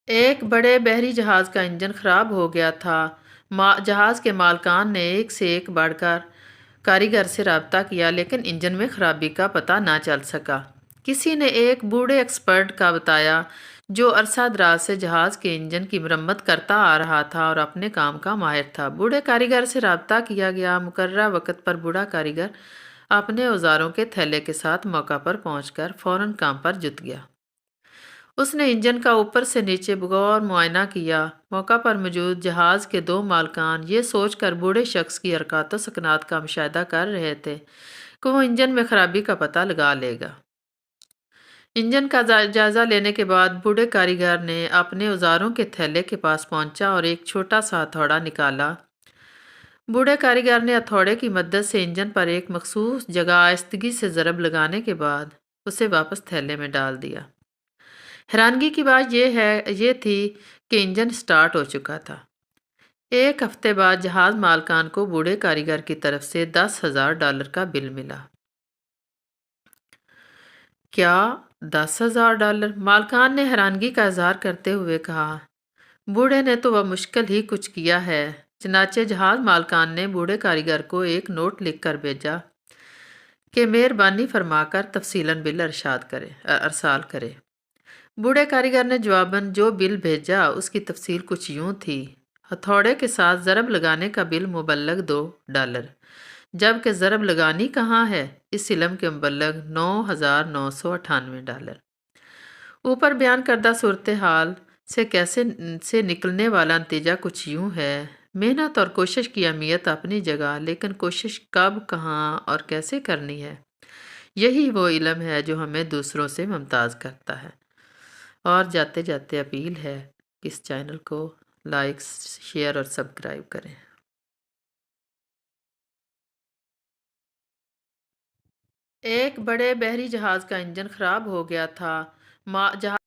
ایک بڑے بحری جہاز کا انجن خراب ہو گیا تھا۔ جہاز کے مالکان نے ایک سے ایک بڑھ کر کاریگر سے رابطہ کیا لیکن انجن میں خرابی کا پتہ نہ چل سکا۔ کسی نے ایک بوڑھے ایکسپرٹ کا بتایا جو عرصہ دراز سے جہاز کے انجن کی مرمت کرتا آ رہا تھا اور اپنے کام کا ماہر تھا۔ بوڑھے کاریگر سے رابطہ کیا گیا۔ مقررہ وقت پر بوڑھا کاریگر اپنے اوزاروں کے تھیلے کے ساتھ موقع پر پہنچ کر فوراً کام پر جت گیا۔ اس نے انجن کا اوپر سے نیچے بغور معائنہ کیا۔ موقع پر موجود جہاز کے دو مالکان یہ سوچ کر بوڑھے شخص کی حرکات و سکنات کا مشاہدہ کر رہے تھے کہ وہ انجن میں خرابی کا پتہ لگا لے گا۔ انجن کا جائزہ لینے کے بعد بوڑھے کاریگر نے اپنے اوزاروں کے تھیلے کے پاس پہنچا اور ایک چھوٹا سا ہتھوڑا نکالا۔ بوڑھے کاریگر نے ہتھوڑے کی مدد سے انجن پر ایک مخصوص جگہ آہستگی سے ضرب لگانے کے بعد اسے واپس تھیلے میں ڈال دیا۔ حیرانگی کی بات یہ تھی کہ انجن سٹارٹ ہو چکا تھا۔ ایک ہفتے بعد جہاز مالکان کو بوڑھے کاریگر کی طرف سے $10,000 کا بل ملا۔ کیا $10,000؟ مالکان نے حیرانگی کا اظہار کرتے ہوئے کہا۔ بوڑھے نے تو وہ مشکل ہی کچھ کیا ہے۔ چنانچہ جہاز مالکان نے بوڑھے کاریگر کو ایک نوٹ لکھ کر بھیجا کہ مہربانی فرما کر تفصیلاً بل ارسال کرے۔ بوڑھے کاریگر نے جواباً جو بل بھیجا اس کی تفصیل کچھ یوں تھی: ہتھوڑے کے ساتھ ضرب لگانے کا بل مبلغ $2، جبکہ ضرب لگانی کہاں ہے اس علم کے مبلغ $9,998۔ اوپر بیان کردہ صورتحال سے نکلنے والا نتیجہ کچھ یوں ہے: محنت اور کوشش کی اہمیت اپنی جگہ، لیکن کوشش کب، کہاں اور کیسے کرنی ہے، یہی وہ علم ہے جو ہمیں دوسروں سے ممتاز کرتا ہے۔ اور جاتے جاتے اپیل ہے کہ اس چینل کو لائک، شیئر اور سبسکرائب کریں۔ ایک بڑے بحری جہاز کا انجن خراب ہو گیا تھا۔ جہاز